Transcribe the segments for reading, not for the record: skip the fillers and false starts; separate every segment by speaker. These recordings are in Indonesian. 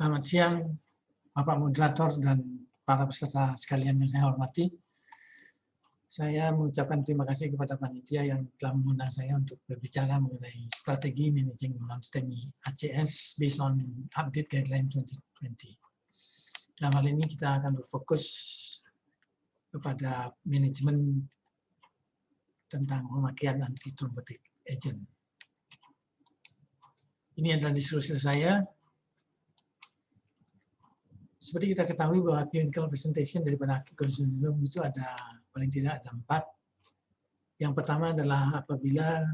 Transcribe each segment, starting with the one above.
Speaker 1: Selamat siang, Bapak Moderator dan para peserta sekalian yang saya hormati. Saya mengucapkan terima kasih kepada panitia yang telah mengundang saya untuk berbicara mengenai strategi managing non-STEMI ACS based on update guideline 2020. Dalam hal ini kita akan berfokus kepada manajemen tentang pemakaian anti-thrombotic agent. Ini adalah diskusi saya. Seperti kita ketahui bahwa clinical presentation daripada acute coronary syndrome itu ada paling tidak ada 4. Yang pertama adalah apabila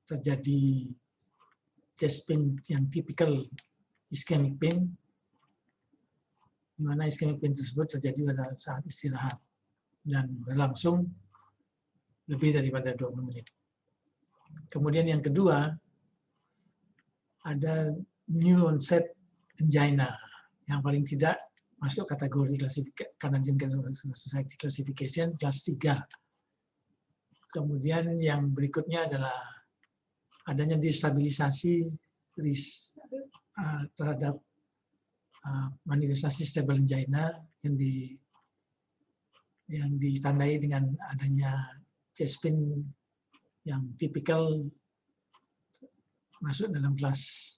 Speaker 1: terjadi chest pain yang tipikal ischemic pain, di mana ischemic pain tersebut terjadi pada saat istirahat dan berlangsung lebih daripada 20 menit. Kemudian yang kedua, ada new onset angina yang paling tidak masuk kategori Canadian Society Classification kelas 3. Kemudian yang berikutnya adalah adanya destabilisasi terhadap manifestasi stable angina yang ditandai dengan adanya chest pain yang tipikal masuk dalam kelas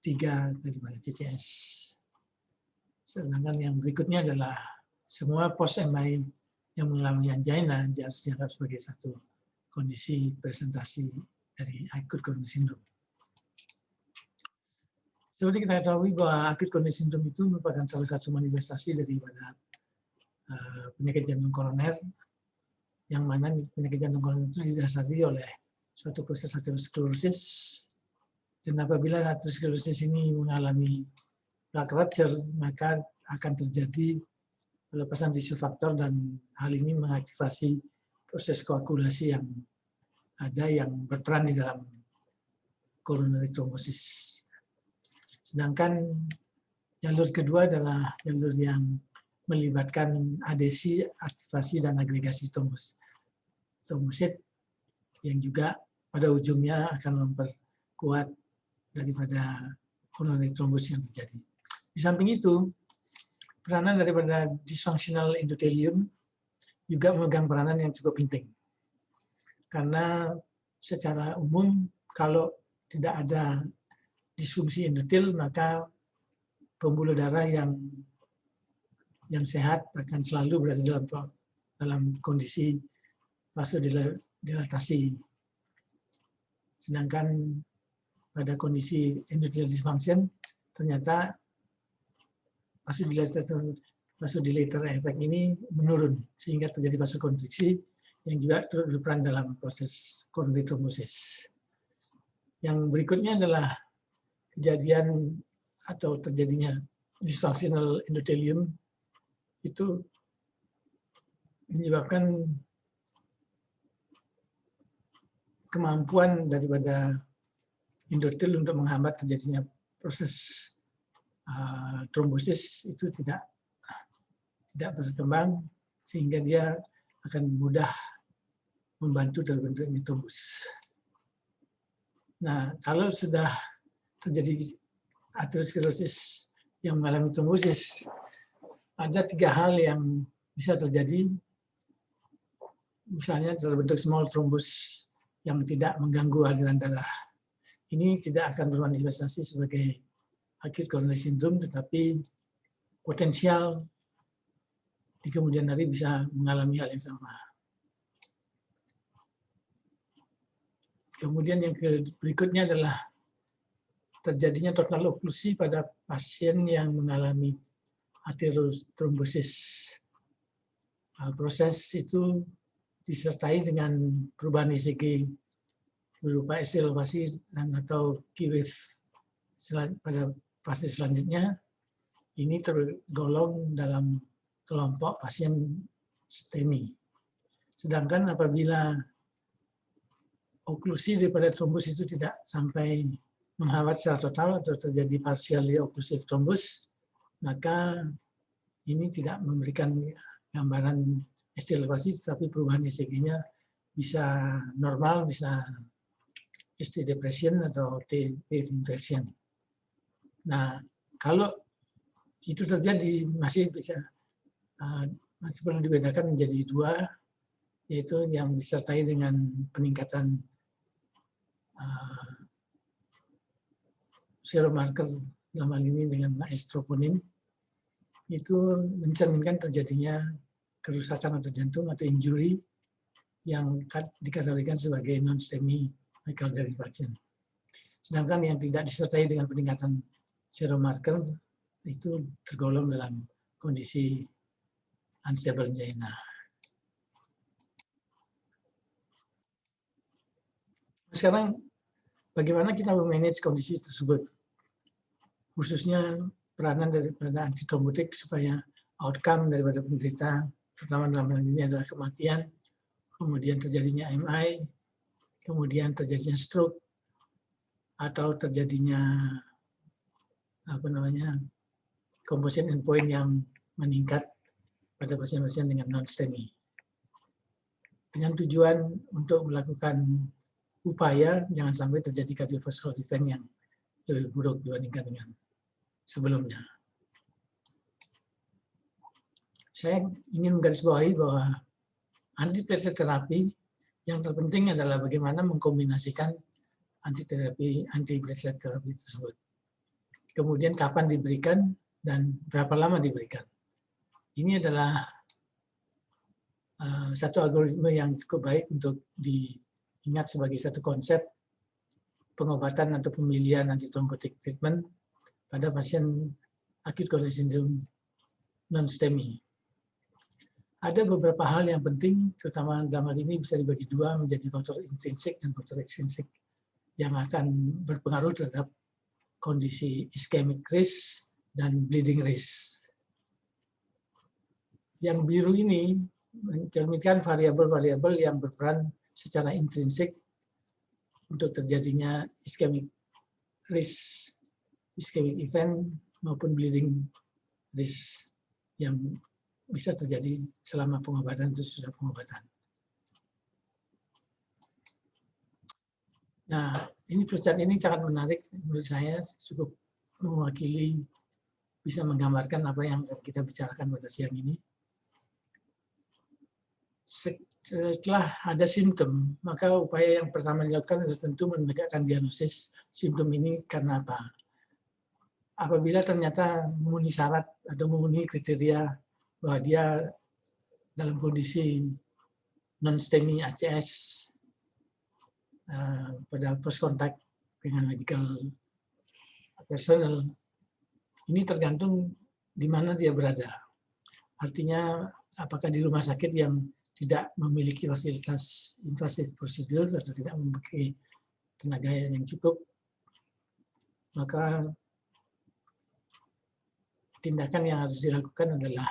Speaker 1: 3 daripada CCS. Sedangkan yang berikutnya adalah semua post-MI yang mengalami angina harus dianggap sebagai satu kondisi presentasi dari acute coronary syndrome. Seperti kita ketahui bahwa acute coronary syndrome itu merupakan salah satu manifestasi daripada penyakit jantung koroner, yang mana penyakit jantung koroner itu didasari oleh suatu proses aterosklerosis, dan apabila aterosklerosis ini mengalami plaque rupture, maka akan terjadi pelepasan tisu faktor dan hal ini mengaktifasi proses koagulasi yang ada yang berperan di dalam coronary thrombosis. Sedangkan jalur kedua adalah jalur yang melibatkan adesi, aktivasi, dan agregasi trombosit yang juga pada ujungnya akan memperkuat daripada coronary thrombosis yang terjadi. Di samping itu, peranan daripada dysfunctional endothelium juga memegang peranan yang cukup penting. Karena secara umum kalau tidak ada disfungsi endotel, maka pembuluh darah yang sehat akan selalu berada dalam kondisi vasodilatasi. Sedangkan pada kondisi endothelial dysfunction ternyata vasodilator efek ini menurun sehingga terjadi vasokonstriksi yang juga berperan dalam proses coronary thrombosis. Yang berikutnya adalah kejadian atau terjadinya dysfunctional endothelium itu menyebabkan kemampuan daripada endotel untuk menghambat terjadinya proses trombosis itu tidak berkembang, sehingga dia akan mudah membantu terbentuknya trombus. Nah, kalau sudah terjadi aterosklerosis yang mengalami trombosis, ada 3 hal yang bisa terjadi. Misalnya terbentuk small thrombus yang tidak mengganggu aliran darah. Ini tidak akan bermanifestasi sebagai acute coronary syndrome, tetapi potensial di kemudian hari bisa mengalami hal yang sama. Kemudian yang berikutnya adalah terjadinya total oklusi pada pasien yang mengalami aterotrombosis. Proses itu disertai dengan perubahan ECG berupa ST elevasi dan atau Q-wave pada fase selanjutnya. Ini tergolong dalam kelompok pasien STEMI. Sedangkan apabila oklusi daripada trombus itu tidak sampai menghambat secara total atau terjadi partially occlusive thrombus, maka ini tidak memberikan gambaran ST elevasi, tetapi perubahan ECG-nya bisa normal, bisa ST depression atau T wave inversion. Nah, Kalau itu terjadi masih perlu dibedakan menjadi dua, yaitu yang disertai dengan peningkatan seromarker dalam hal ini dengan estroponin, itu mencerminkan terjadinya kerusakan atau jantung atau injury yang dikategorikan sebagai non-STEMI myocardial infarction. Sedangkan yang tidak disertai dengan peningkatan seromarker itu tergolong dalam kondisi unstable angina. Sekarang bagaimana kita memanage kondisi tersebut, khususnya peranan daripada antitrombotik supaya outcome daripada penderita, terutama dalam hal ini adalah kematian, kemudian terjadinya MI, kemudian terjadinya stroke, atau terjadinya composite endpoint yang meningkat pada pasien-pasien dengan non-STEMI. Dengan tujuan untuk melakukan upaya jangan sampai terjadi cardiovascular event yang lebih buruk dibandingkan dengan sebelumnya. Saya ingin menggarisbawahi bahwa antiplatelet terapi yang terpenting adalah bagaimana mengkombinasikan antiplatelet terapi tersebut. Kemudian kapan diberikan dan berapa lama diberikan. Ini adalah satu algoritma yang cukup baik untuk diingat sebagai satu konsep pengobatan atau pemilihan antitrombotic treatment pada pasien acute coronary syndrome non-STEMI. Ada beberapa hal yang penting, terutama dalam hal ini bisa dibagi dua menjadi faktor intrinsik dan faktor ekstrinsik yang akan berpengaruh terhadap kondisi ischemic risk dan bleeding risk. Yang biru ini mencerminkan variabel-variabel yang berperan secara intrinsik untuk terjadinya ischemic risk, ischemic event maupun bleeding risk yang bisa terjadi selama pengobatan itu sudah pengobatan. Nah, ini flowchart ini sangat menarik menurut saya, cukup mewakili, bisa menggambarkan apa yang kita bicarakan pada siang ini. Setelah ada simptom, maka upaya yang pertama dilakukan adalah tentu menegakkan diagnosis simptom ini karena apa. Apabila ternyata memenuhi syarat atau memenuhi kriteria bahwa dia dalam kondisi non-STEMI ACS pada first contact dengan medical personnel, ini tergantung di mana dia berada. Artinya apakah di rumah sakit yang tidak memiliki fasilitas invasive prosedur atau tidak memiliki tenaga yang cukup, maka tindakan yang harus dilakukan adalah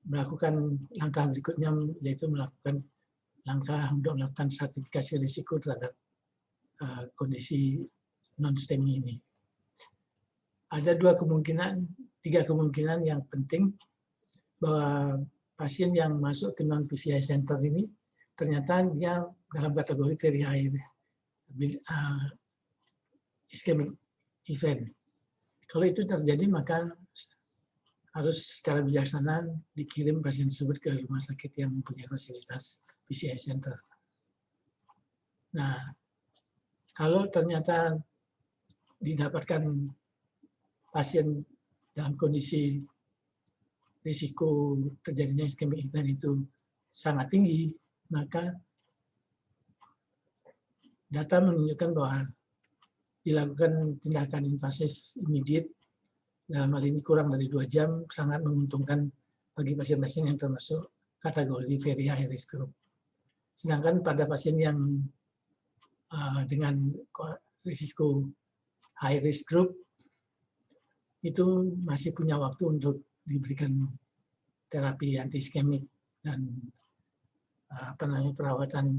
Speaker 1: melakukan langkah berikutnya, yaitu melakukan langkah untuk melakukan stratifikasi risiko terhadap kondisi non-STEMI ini. Ada tiga kemungkinan yang penting bahwa pasien yang masuk ke non-PCI center ini ternyata dia dalam kategori very high ischemic event. Kalau itu terjadi maka harus secara bijaksana dikirim pasien tersebut ke rumah sakit yang mempunyai fasilitas PCI center. Nah, kalau ternyata didapatkan pasien dalam kondisi risiko terjadinya ischemic event itu sangat tinggi, maka data menunjukkan bahwa dilakukan tindakan invasif immediate dalam hal ini kurang dari 2 jam sangat menguntungkan bagi pasien-pasien yang termasuk kategori very high risk group. Sedangkan pada pasien yang dengan risiko high risk group itu masih punya waktu untuk diberikan terapi anti iskemik dan perawatan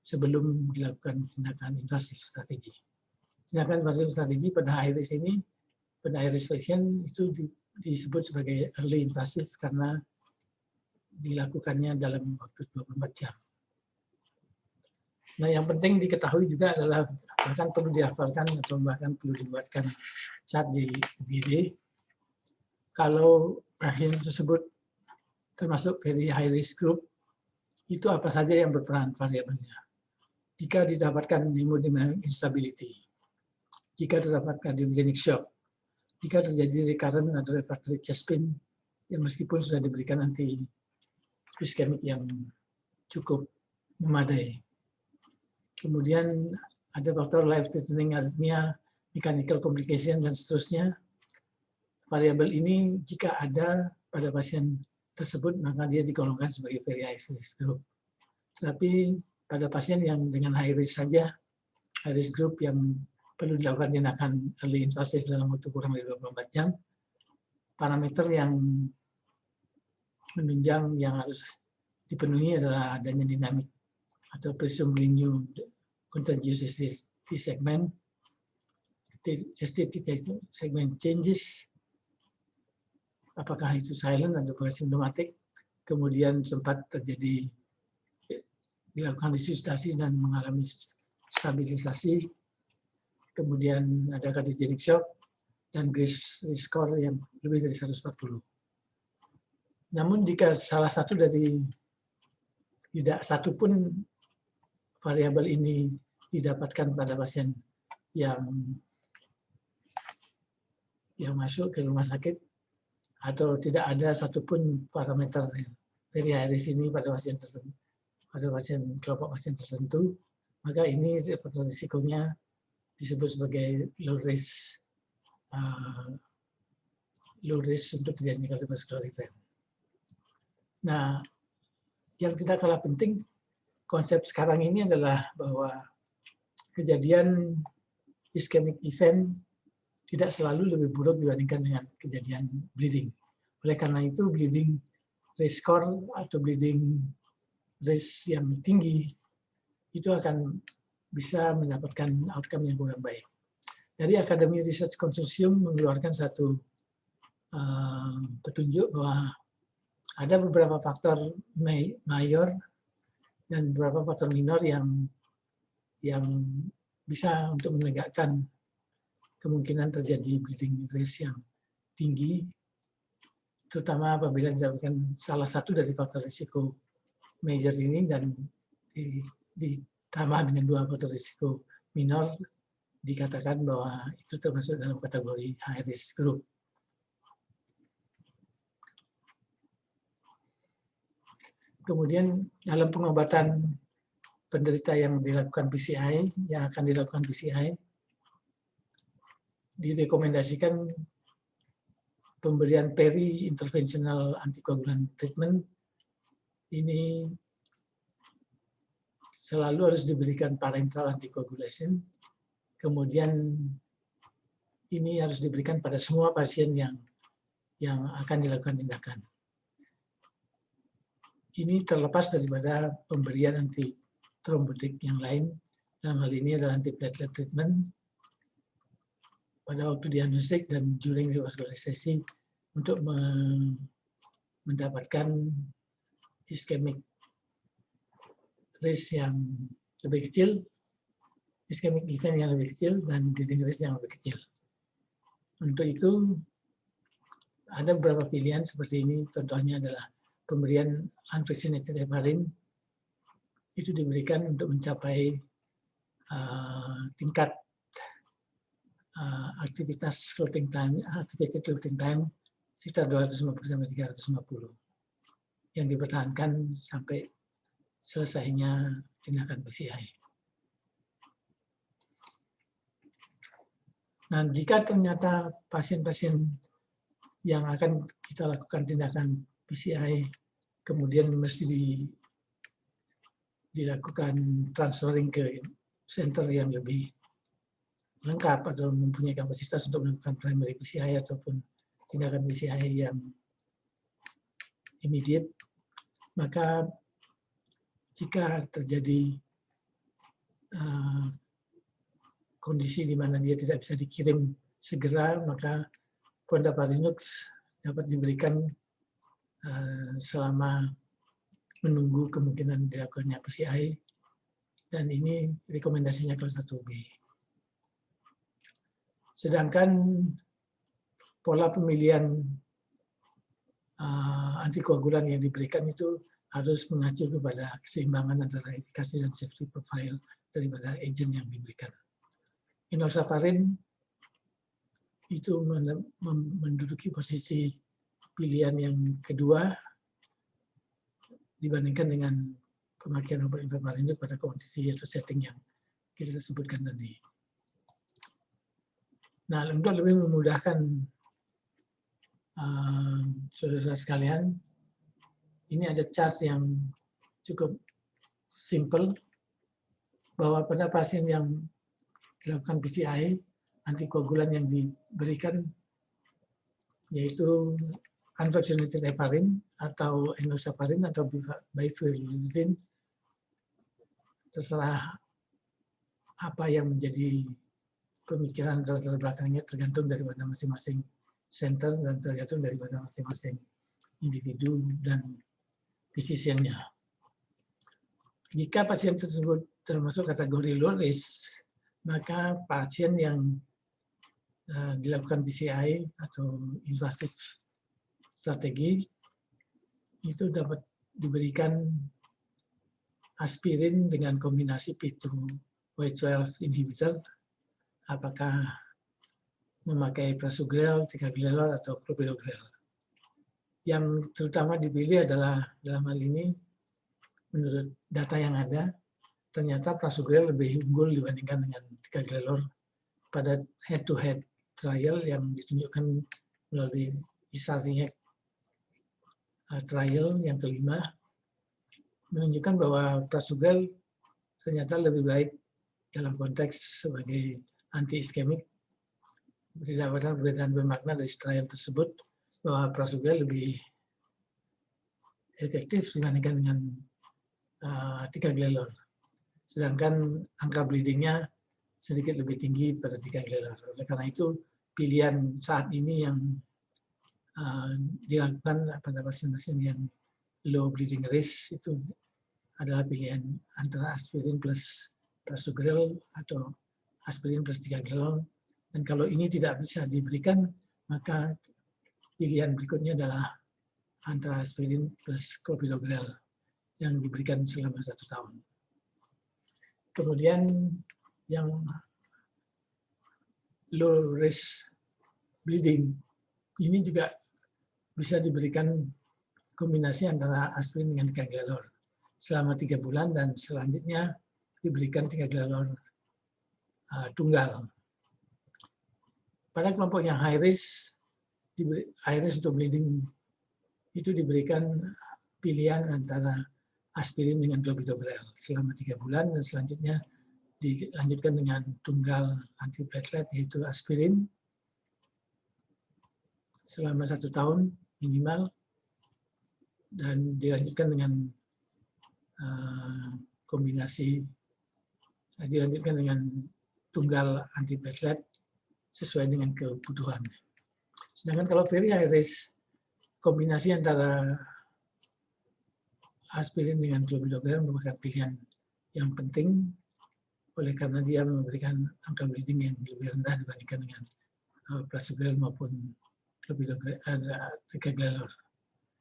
Speaker 1: sebelum dilakukan tindakan invasif strategi. Tindakan invasif strategi pada high risk ini, pada high risk patient itu disebut sebagai early invasive karena dilakukannya dalam waktu 24 jam. Nah, yang penting diketahui juga adalah bahkan perlu dihafalkan atau bahkan perlu dibuatkan chart di BD. Kalau pasien tersebut termasuk very high risk group, itu apa saja yang berperan variabelnya. Jika didapatkan hemodynamic instability, jika terdapat cardiogenic shock, jika terjadi recurrent atau refractory chest pain, yang meskipun sudah diberikan anti iskemik yang cukup memadai. Kemudian ada faktor life-threatening arrhythmia, mechanical complication, dan seterusnya. Variabel ini jika ada pada pasien tersebut, maka dia digolongkan sebagai very high risk group. Tetapi pada pasien yang dengan high risk saja, high risk group yang perlu dilakukan tindakan early invasive dalam waktu kurang dari 24 jam, parameter yang menunjang yang harus dipenuhi adalah adanya dinamik atau presumably new contagious ST segment, ST segment changes, apakah itu silent atau symptomatic, kemudian sempat terjadi dilakukan resusitasi dan mengalami stabilisasi, kemudian ada cardiogenic shock, dan Grace risk score yang lebih dari 140. Namun jika salah satu dari tidak satu pun variabel ini didapatkan pada pasien yang masuk ke rumah sakit, atau tidak ada satupun parameter very high risk ini pada pasien tertentu, pada kelompok pasien tertentu, maka ini risikonya disebut sebagai low risk untuk terjadinya cardiovascular event. Nah, yang tidak kalah penting konsep sekarang ini adalah bahwa kejadian ischemic event tidak selalu lebih buruk dibandingkan dengan kejadian bleeding. Oleh karena itu, bleeding risk score atau bleeding risk yang tinggi itu akan bisa mendapatkan outcome yang kurang baik. Dari Academy Research Consortium mengeluarkan satu petunjuk bahwa ada beberapa faktor mayor dan beberapa faktor minor yang bisa untuk menegakkan kemungkinan terjadi bleeding risk yang tinggi, terutama apabila didapatkan salah satu dari faktor risiko major ini dan ditambah dengan dua faktor risiko minor, dikatakan bahwa itu termasuk dalam kategori high risk group. Kemudian dalam pengobatan penderita yang dilakukan PCI, yang akan dilakukan PCI, direkomendasikan pemberian peri-interventional antikoagulan treatment. Ini selalu harus diberikan parenteral anticoagulation. Kemudian ini harus diberikan pada semua pasien yang akan dilakukan tindakan. Ini terlepas daripada pemberian antitrombotik yang lain. Dalam hal ini adalah antiplatelet treatment pada waktu diagnostik dan during revascularisasi untuk mendapatkan ischemic risk yang lebih kecil, ischemic event yang lebih kecil, dan bleeding risk yang lebih kecil. Untuk itu ada beberapa pilihan seperti ini. Contohnya adalah pemberian unvaccinated heparin, itu diberikan untuk mencapai tingkat aktivitas clotting time, activated clotting time sekitar 250-350 yang dipertahankan sampai selesainya tindakan PCI. Nah, jika ternyata pasien-pasien yang akan kita lakukan tindakan PCI kemudian mesti dilakukan transferring ke center yang lebih lengkap atau mempunyai kapasitas untuk melakukan primary PCI ataupun tindakan PCI yang immediate, maka jika terjadi kondisi di mana dia tidak bisa dikirim segera, maka Fondaparinux dapat diberikan selama menunggu kemungkinan dilakukannya PCI dan ini rekomendasinya kelas 1B. Sedangkan pola pemilihan antikoagulan yang diberikan itu harus mengacu kepada keseimbangan antara efikasi dan safety profile daripada agent yang diberikan. Enoxaparin itu menduduki posisi pilihan yang kedua dibandingkan dengan pemakaian obat enoxaparin itu pada kondisi atau setting yang kita sebutkan tadi. Nah, untuk lebih memudahkan saudara sekalian, ini ada chart yang cukup simple bahwa pada pasien yang dilakukan PCI, antikoagulan yang diberikan yaitu unfractionated heparin atau enoxaparin atau bifenthrin, terserah apa yang menjadi pemikiran latar belakangnya tergantung daripada masing-masing center dan tergantung daripada masing-masing individu dan physician-nya. Jika pasien tersebut termasuk kategori low risk, maka pasien yang dilakukan PCI atau invasif strategi itu dapat diberikan aspirin dengan kombinasi P2Y12 inhibitor, apakah memakai prasugrel, ticagrelor, atau clopidogrel. Yang terutama dipilih adalah dalam hal ini, menurut data yang ada, ternyata prasugrel lebih unggul dibandingkan dengan ticagrelor pada head-to-head trial yang ditunjukkan melalui ISARIAC trial yang kelima, menunjukkan bahwa prasugrel ternyata lebih baik dalam konteks sebagai anti-iskemik. Berdasarkan perbedaan bermakna dari trial tersebut, bahwa prasugrel lebih efektif dibandingkan dengan ticagrelor. Sedangkan angka bleedingnya sedikit lebih tinggi pada ticagrelor. Oleh karena itu, pilihan saat ini yang dilakukan pada pasien-pasien yang low bleeding risk itu adalah pilihan antara aspirin plus prasugrel atau aspirin plus ticagrelor. Dan kalau ini tidak bisa diberikan, maka pilihan berikutnya adalah antara aspirin plus clopidogrel yang diberikan selama 1 tahun. Kemudian yang low risk bleeding, ini juga bisa diberikan kombinasi antara aspirin dengan ticagrelor selama 3 bulan dan selanjutnya diberikan ticagrelor tunggal. Pada kelompok yang high risk untuk bleeding itu diberikan pilihan antara aspirin dengan clopidogrel selama 3 bulan dan selanjutnya dilanjutkan dengan tunggal antiplatelet yaitu aspirin selama 1 tahun minimal dan dilanjutkan dengan dilanjutkan dengan tunggal antiplatelet sesuai dengan kebutuhan. Sedangkan kalau very high risk, kombinasi antara aspirin dengan clopidogrel merupakan pilihan yang penting oleh karena dia memberikan angka bleeding yang lebih rendah dibandingkan dengan prasugrel maupun ticagrelor.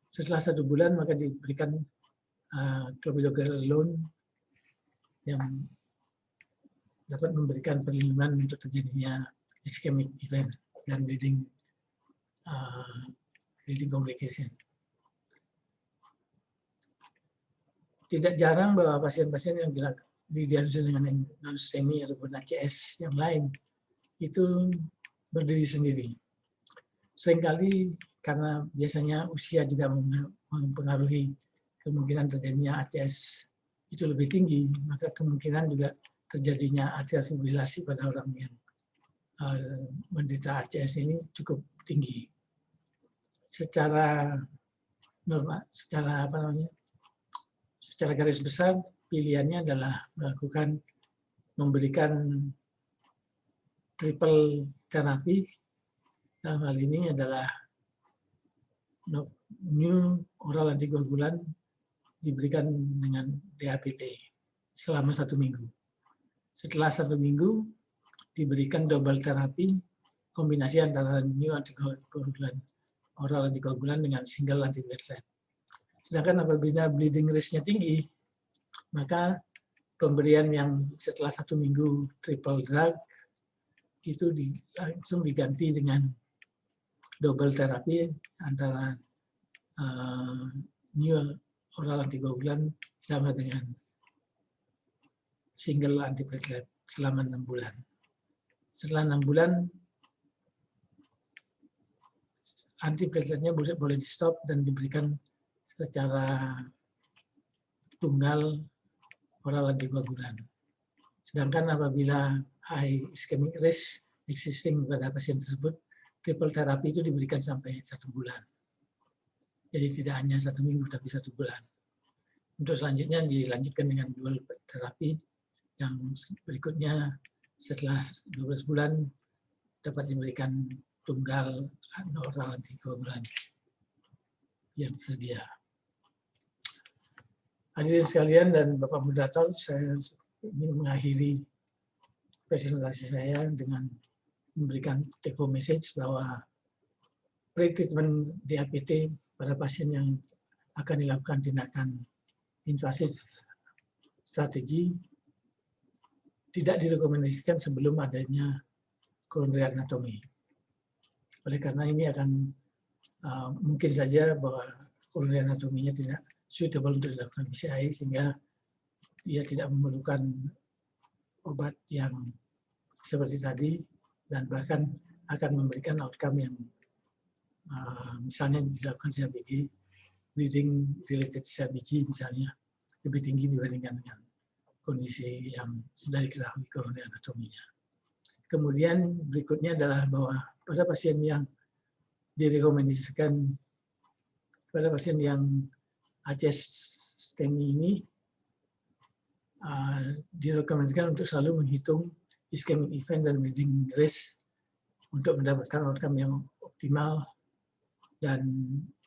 Speaker 1: Setelah 1 bulan maka diberikan clopidogrel alone yang dapat memberikan perlindungan untuk terjadinya ischemic event dan bleeding complication. Tidak jarang bahwa pasien-pasien yang didiagnosis dengan non-STEMI ataupun ACS yang lain itu berdiri sendiri. Seringkali karena biasanya usia juga mempengaruhi kemungkinan terjadinya ACS itu lebih tinggi, maka kemungkinan juga terjadinya atrial fibrilasi pada orang yang menderita ACS ini cukup tinggi. Secara normal, secara garis besar pilihannya adalah memberikan triple terapi. Dalam hal ini adalah new oral antikoagulan diberikan dengan DHPT selama 1 minggu. Setelah 1 minggu, diberikan double terapi, kombinasi antara new antikoagulan, oral antikoagulan dengan single antiplatelet. Sedangkan apabila bleeding risk-nya tinggi, maka pemberian yang setelah 1 minggu triple drug itu langsung diganti dengan double terapi antara new oral antikoagulan sama dengan single antiplatelet selama 6 bulan. Setelah 6 bulan, antiplateletnya boleh di stop dan diberikan secara tunggal oral antikoagulan. Sedangkan apabila high ischemic risk existing pada pasien tersebut, triple terapi itu diberikan sampai 1 bulan. Jadi tidak hanya 1 minggu, tapi 1 bulan. Untuk selanjutnya dilanjutkan dengan dual terapi yang berikutnya setelah 12 bulan dapat diberikan tunggal oral antikoagulan yang tersedia. Hadirin sekalian dan Bapak Moderator, saya ingin mengakhiri presentasi saya dengan memberikan take home message bahwa pre-treatment DAPT pada pasien yang akan dilakukan tindakan invasif strategi tidak direkomendasikan sebelum adanya coronary anatomy. Oleh karena ini akan mungkin saja bahwa coronary anatomy-nya tidak suitable untuk dilakukan PCI sehingga dia tidak memerlukan obat yang seperti tadi dan bahkan akan memberikan outcome yang misalnya dilakukan CABG, bleeding related CABG misalnya, lebih tinggi dibandingkan dengan kondisi yang sudah diketahui coronary anatomy-nya. Kemudian berikutnya adalah bahwa pada pasien yang direkomendasikan, pada pasien yang ACS STEMI ini direkomendasikan untuk selalu menghitung ischemic event dan bleeding risk untuk mendapatkan outcome yang optimal dan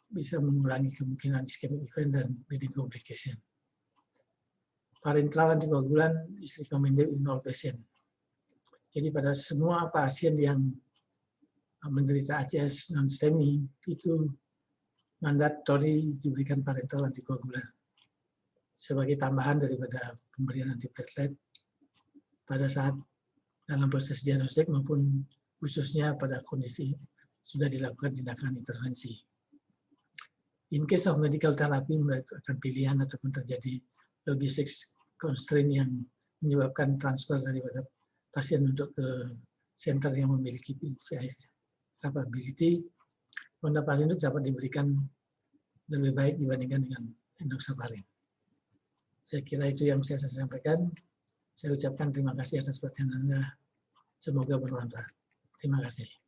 Speaker 1: bisa mengurangi kemungkinan ischemic event dan bleeding complication. Parenteral antikoagulan is recommended in all patient. Jadi pada semua pasien yang menderita ACS non-STEMI itu mandatory diberikan parenteral antikoagulan sebagai tambahan daripada pemberian antiplatelet pada saat dalam proses diagnostik maupun khususnya pada kondisi sudah dilakukan tindakan intervensi. In case of medical therapy, akan pilihan ataupun terjadi logistics constraint yang menyebabkan transfer daripada pasien untuk ke center yang memiliki PCI capability, fondaparinux dapat diberikan lebih baik dibandingkan dengan enoxaparin. Saya kira itu yang bisa saya sampaikan. Saya ucapkan terima kasih atas perhatian Anda. Semoga bermanfaat. Terima kasih.